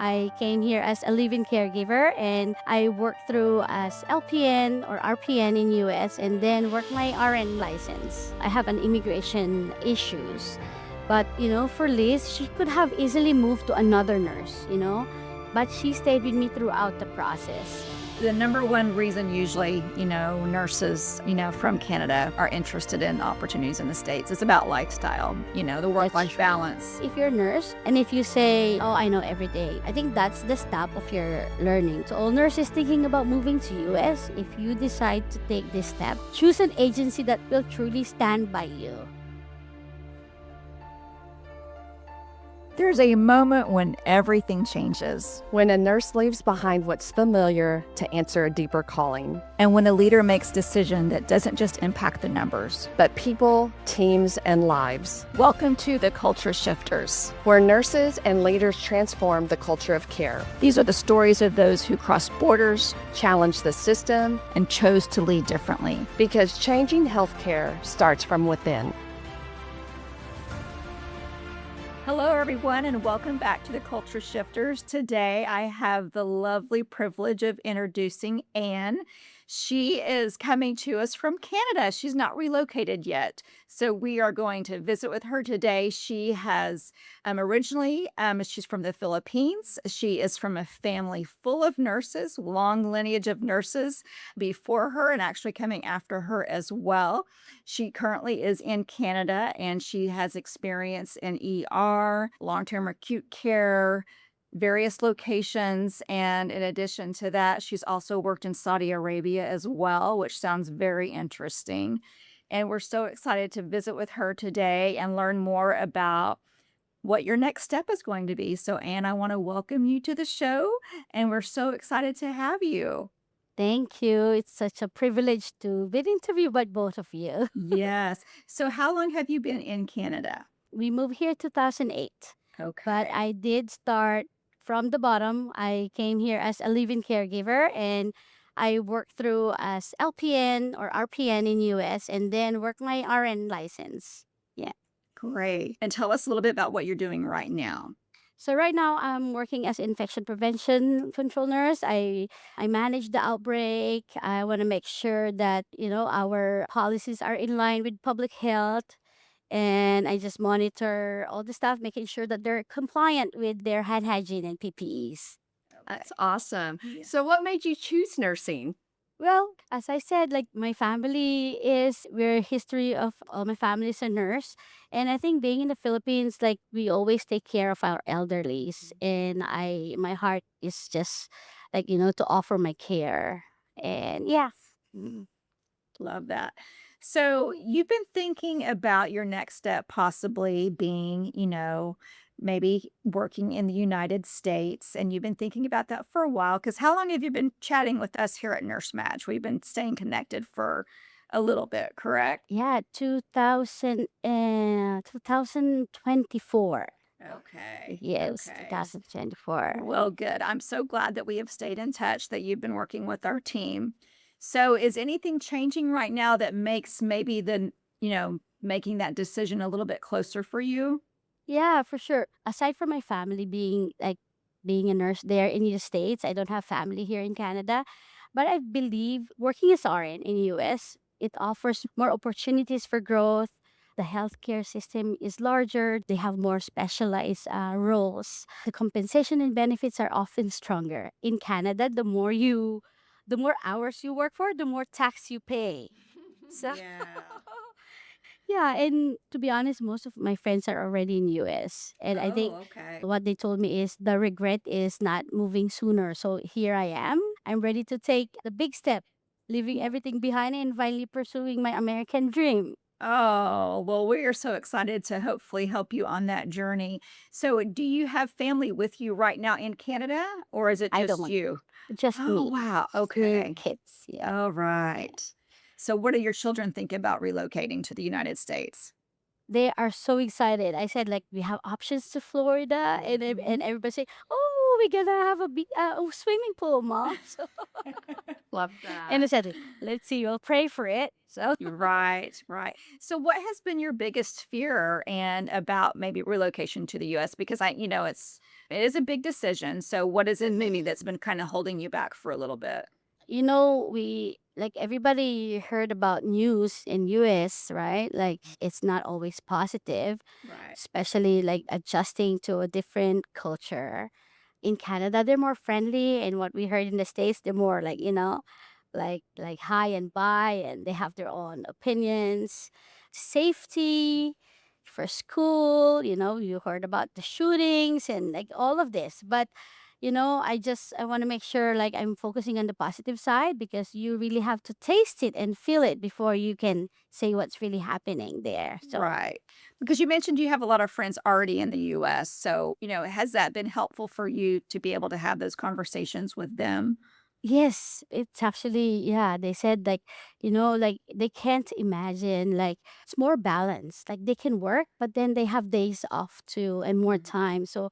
I came here as a live-in caregiver and I worked through as LPN or RPN in US and then worked my RN license. I have an immigration issues. But, for Liz, she could have easily moved to another nurse, but she stayed with me throughout the process. The number one reason usually, nurses, from Canada are interested in opportunities in the States is about lifestyle, the work-life balance. If you're a nurse and if you say, oh, I know every day, I think that's the stop of your learning. To all nurses thinking about moving to US, if you decide to take this step, choose an agency that will truly stand by you. There's a moment when everything changes. When a nurse leaves behind what's familiar to answer a deeper calling. And when a leader makes a decision that doesn't just impact the numbers, but people, teams, and lives. Welcome to the Culture Shifters, where nurses and leaders transform the culture of care. These are the stories of those who crossed borders, challenged the system, and chose to lead differently. Because changing healthcare starts from within. Hello, everyone, and welcome back to the Culture Shifters. Today, I have the lovely privilege of introducing Anne. She is coming to us from Canada. She's not relocated yet, so we are going to visit with her today. She has originally, she's from the Philippines. She is from a family full of nurses, long lineage of nurses before her and actually coming after her as well. She currently is in Canada, and she has experience in ER, long-term acute care, various locations. And in addition to that, she's also worked in Saudi Arabia as well, which sounds very interesting. And we're so excited to visit with her today and learn more about what your next step is going to be. So, Anne, I want to welcome you to the show, and we're so excited to have you. Thank you. It's such a privilege to be interviewed by both of you. Yes. So how long have you been in Canada? We moved here 2008. Okay. But I did start from the bottom. I came here as a live-in caregiver and I worked through as LPN or RPN in US and then worked my RN license. Yeah. Great. And tell us a little bit about what you're doing right now. So right now I'm working as infection prevention control nurse. I manage the outbreak. I want to make sure that, our policies are in line with public health. And I just monitor all the stuff, making sure that they're compliant with their hand hygiene and PPEs. That's awesome. Yeah. So what made you choose nursing? Well, as I said, like my family we're history of all my family is a nurse. And I think being in the Philippines, like we always take care of our elderlies. And my heart is just like, to offer my care. And yeah. Love that. So you've been thinking about your next step possibly being, maybe working in the United States, and you've been thinking about that for a while. Because how long have you been chatting with us here at Nurse Match? We've been staying connected for a little bit, correct? Yeah, 2024. Okay. Yes, Okay. 2024. Well, good. I'm so glad that we have stayed in touch, that you've been working with our team. So is anything changing right now that makes maybe making that decision a little bit closer for you? Yeah, for sure. Aside from my family being a nurse there in the States, I don't have family here in Canada. But I believe working as RN in the US, it offers more opportunities for growth. The healthcare system is larger. They have more specialized roles. The compensation and benefits are often stronger. In Canada, the more hours you work for, the more tax you pay. So Yeah. yeah, and to be honest, most of my friends are already in US. And I think Okay. what they told me is the regret is not moving sooner. So here I am. I'm ready to take the big step, leaving everything behind and finally pursuing my American dream. Oh, well, we are so excited to hopefully help you on that journey. So, do you have family with you right now in Canada, or is it I don't just want you? just Oh, me. wow. Me and Okay. kids. Yeah. All right. So, what do your children think about relocating to the United States? They are so excited. I said like we have options to Florida and everybody say, "Oh, we're gonna have a swimming pool, mom." So Love And I that. said, let's see, we'll pray for it. So Right, right. So what has been your biggest fear and about maybe relocation to the US? Because it is a big decision. So what is it maybe that's been kind of holding you back for a little bit? we like everybody heard about news in US, right? Like it's not always positive, Right. especially like adjusting to a different culture. In Canada, they're more friendly, and what we heard in the States, they're more like, like high and by, and they have their own opinions. Safety for school, you heard about the shootings and like all of this. But I want to make sure like I'm focusing on the positive side, because you really have to taste it and feel it before you can say what's really happening there. So Right. Because you mentioned you have a lot of friends already in the US. So, has that been helpful for you to be able to have those conversations with them? yes, it's actually, yeah, they said like, like they can't imagine, like it's more balanced. Like they can work, but then they have days off too and more Mhm. time. So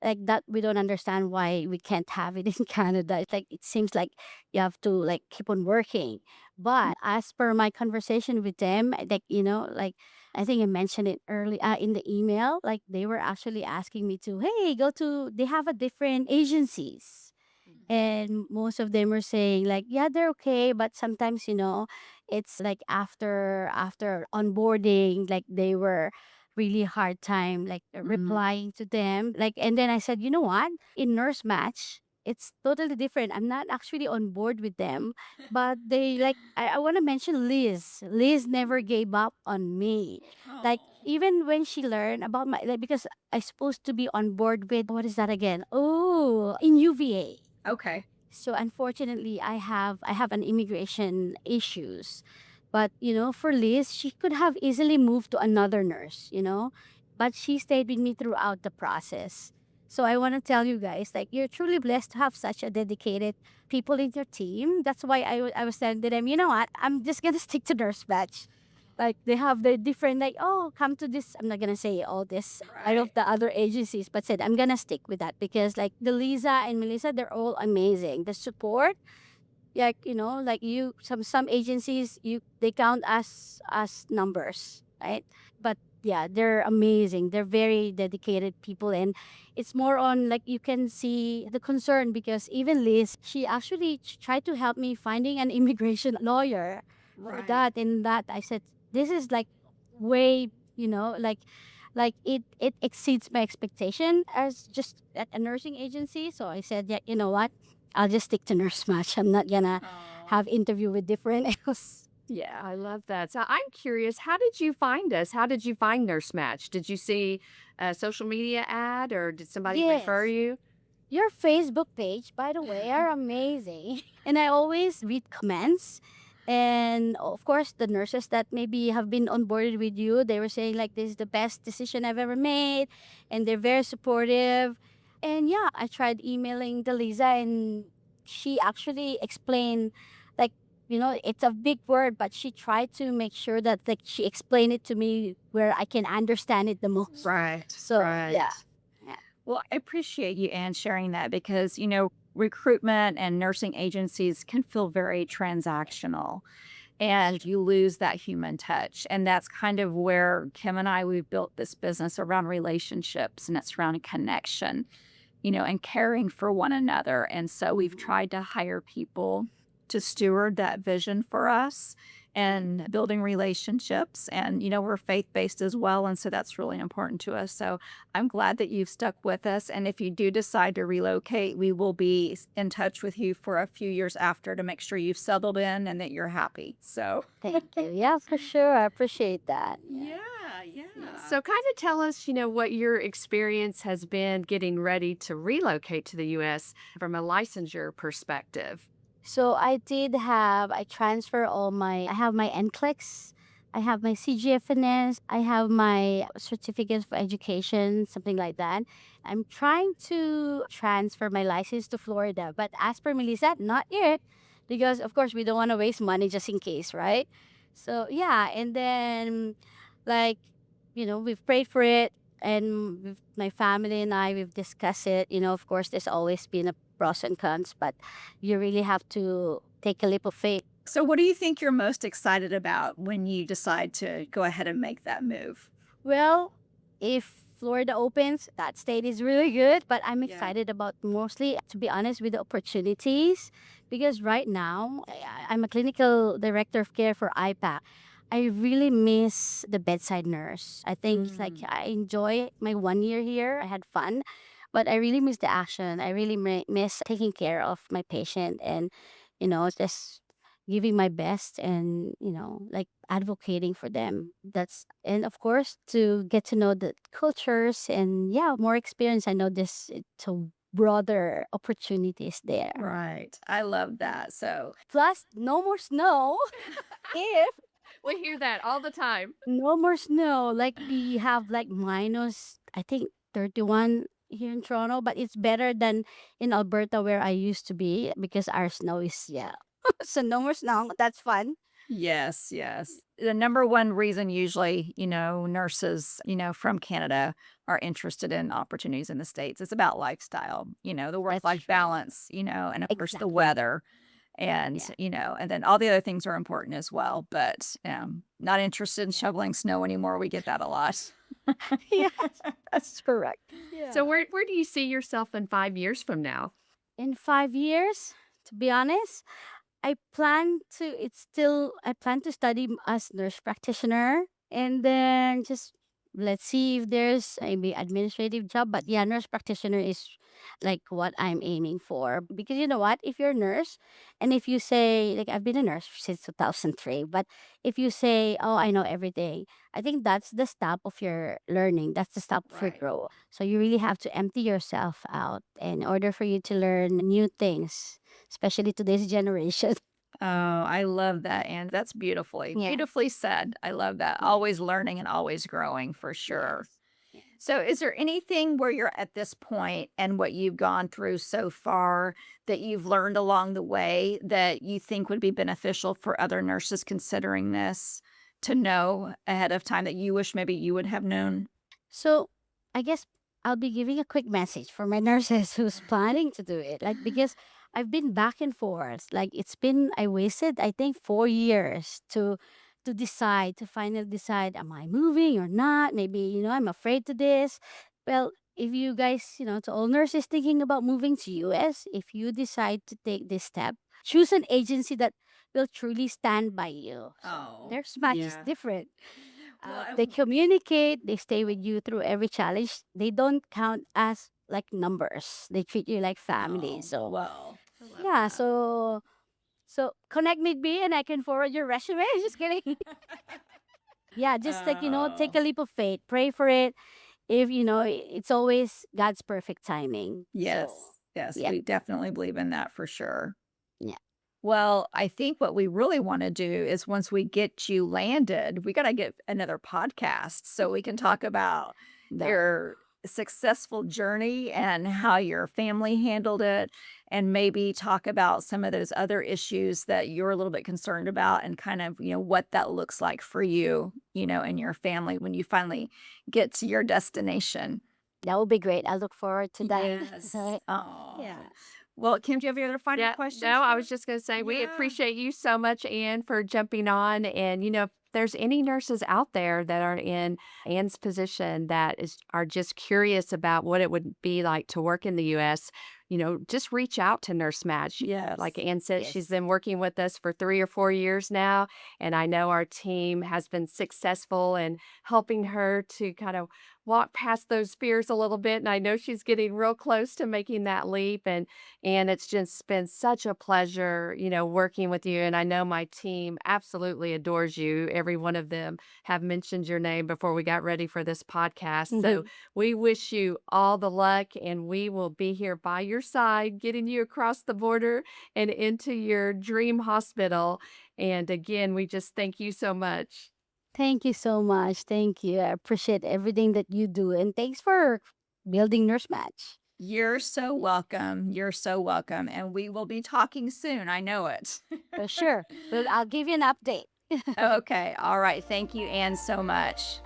like that we don't understand why we can't have it in Canada. It's like it seems like you have to like keep on working. But as per my conversation with them, like, like I think I mentioned it early in the email, like they were actually asking me to, hey, go to, they have a different agencies, and most of them were saying like, yeah, they're okay, but sometimes it's like after onboarding, like they were really hard time like Mhm. replying to them, like. And then I said, you know what, in Nurse Match it's totally different. I'm not actually on board with them, but they like, I want to mention Liz never gave up on me. Like Oh, even when she learned about my, like, because I supposed to be on board with, what is that again, oh, in UVA. okay. So unfortunately, I have an immigration issues, but for Liz, she could have easily moved to another nurse, but she stayed with me throughout the process. So I want to tell you guys, like you're truly blessed to have such a dedicated people in your team. That's why I was telling them, you know what, I'm just gonna stick to nurse batch. Like they have the different, like, oh, come to this. I'm not gonna say all this out of Right. the other agencies, but said I'm gonna stick with that because like the Lisa and Melissa, they're all amazing. The support, like like some agencies, they count as numbers, right? But yeah, they're amazing. They're very dedicated people, and it's more on like you can see the concern, because even Liz, she actually tried to help me finding an immigration lawyer for Right. that and that. I said this is like way, like it exceeds my expectation as just at a nursing agency. So I said, yeah, you know what, I'll just stick to Nurse Match. I'm not gonna Oh. have interview with different else. Yeah, I love that. So I'm curious, how did you find us? How did you find Nurse Match? Did you see a social media ad or did somebody refer Yes. you? Your Facebook page, by the way, are amazing. And I always read comments. And of course, the nurses that maybe have been onboarded with you, they were saying like this is the best decision I've ever made. And they're very supportive. And yeah, I tried emailing the Lisa, and she actually explained like, it's a big word, but she tried to make sure that like she explained it to me where I can understand it the most. Right. So yeah. Right. Yeah. Well, I appreciate you, Anne, sharing that because, recruitment and nursing agencies can feel very transactional and you lose that human touch. And that's kind of where Kim and I, we've built this business around relationships and it's around connection, and caring for one another. And so we've tried to hire people to steward that vision for us and building relationships. And, we're faith based as well. And so that's really important to us. So I'm glad that you've stuck with us. And if you do decide to relocate, we will be in touch with you for a few years after to make sure you've settled in and that you're happy. So, Thank you. Yeah, for sure. I appreciate that. Yeah. yeah, yeah. So kind of tell us, what your experience has been getting ready to relocate to the US from a licensure perspective. So I transfer I have my NCLEX, I have my CGFNS, I have my certificate for education, something like that. I'm trying to transfer my license to Florida, but as per Melissa, not yet, because of course we don't want to waste money just in case, right? So yeah, and then like, we've prayed for it, and my family and I, we've discussed it. Of course, there's always been a pros and cons, but you really have to take a leap of faith. So, what do you think you're most excited about when you decide to go ahead and make that move? Well, if Florida opens, that state is really good, but I'm Yeah. excited about mostly, to be honest, with the opportunities because right now I'm a clinical director of care for IPAC. I really miss the bedside nurse. I think like Mm. I enjoy my 1 year here. I had fun, but I really miss the action. I really miss taking care of my patient and, just giving my best and like advocating for them. That's and of course to get to know the cultures and yeah, more experience. I know this to broader opportunities there. Right. I love that. So, Plus no more snow. If We hear that all the time. no more snow, like we have like minus I think 31 here in Toronto, but it's better than in Alberta where I used to be because our snow is yeah. So no more snow. That's fun. yes, yes. The number one reason usually, nurses, from Canada are interested in opportunities in the States. It's about lifestyle, the work That's life true. balance, and of course the Exactly. weather. And, Yeah. and then all the other things are important as well. But not interested in Yeah. shoveling snow anymore. We get that a lot. Yes, that's correct. Yeah. So where do you see yourself in 5 years from now? In 5 years, to be honest, I plan to study as nurse practitioner and then just let's see if there's maybe administrative job. But yeah, nurse practitioner is like what I'm aiming for. Because you know what? If you're a nurse and if you say like I've been a nurse since 2003, but if you say, oh, I know everything, I think that's the stop of your learning. That's the stop of your Right. growth. So you really have to empty yourself out in order for you to learn new things, especially today's generation. Oh, I love that. And that's Yeah. beautifully said. I love that. Yeah. Always learning and always growing for sure. Yes. Yes. So, is there anything where you're at this point and what you've gone through so far that you've learned along the way that you think would be beneficial for other nurses considering this to know ahead of time that you wish maybe you would have known? So I guess I'll be giving a quick message for my nurses who's planning to do it. Like because I've been back and forth. Like I wasted I think 4 years to decide, to finally decide, am I moving or not? Maybe, I'm afraid to this. Well, if you guys, to all nurses thinking about moving to US, if you decide to take this step, choose an agency that will truly stand by you. So Oh, their match is yeah. different. Well, They communicate, they stay with you through every challenge. They don't count as like numbers. They treat you like family. oh, So well. I love yeah, that. so connect with me and I can forward your resume. Just kidding. Yeah, just like take Oh, a leap of faith. Pray for it. If it's always God's perfect timing. yes. So Yes, yeah. we definitely believe in that for sure. Yeah. Well, I think what we really want to do is once we get you landed, we got to get another podcast so we can talk about No. your successful journey and how your family handled it, and maybe talk about some of those other issues that you're a little bit concerned about and kind of, what that looks like for you, and your family when you finally get to your destination. That would be great. I look forward to that. Yes. Oh. Yeah. Well, Kim, do you have any other final Yeah, questions no, I for was just going to say we Yeah. appreciate you so much, Anne, for jumping on. And if there's any nurses out there that are in Anne's position that are just curious about what it would be like to work in the U.S., just reach out to Nurse Match. Yes. Like Anne said, she's Yes. been working with us for 3 or 4 years now, and I know our team has been successful in helping her to kind of walk past those fears a little bit. And I know she's getting real close to making that leap. And it's just been such a pleasure, working with you. And I know my team absolutely adores you. Every one of them have mentioned your name before we got ready for this podcast. So we wish you all the luck, and we will be here by your side, getting you across the border and into your dream hospital. And again, we just thank you so much. Thank you so much. Thank you. I appreciate everything that you do. And thanks for building Nurse Match. You're so welcome. You're so welcome. And we will be talking soon. I know it. For sure. Well, I'll give you an update. Okay. All right. Thank you, Anne, so much.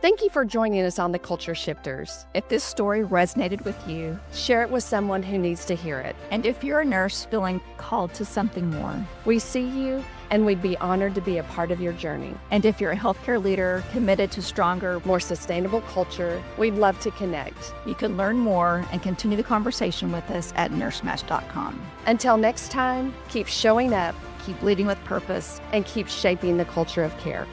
Thank you for joining us on The Culture Shifters. If this story resonated with you, Share it with someone who needs to hear it. and if you're a nurse feeling called to something more, We see you, and we'd be honored to be a part of your journey. and if you're a healthcare leader committed to stronger, More sustainable culture, we'd love to connect. you can learn more and continue the conversation with us at nursematch.com. Until next time, keep showing up Keep leading with purpose. and keep shaping the culture of care.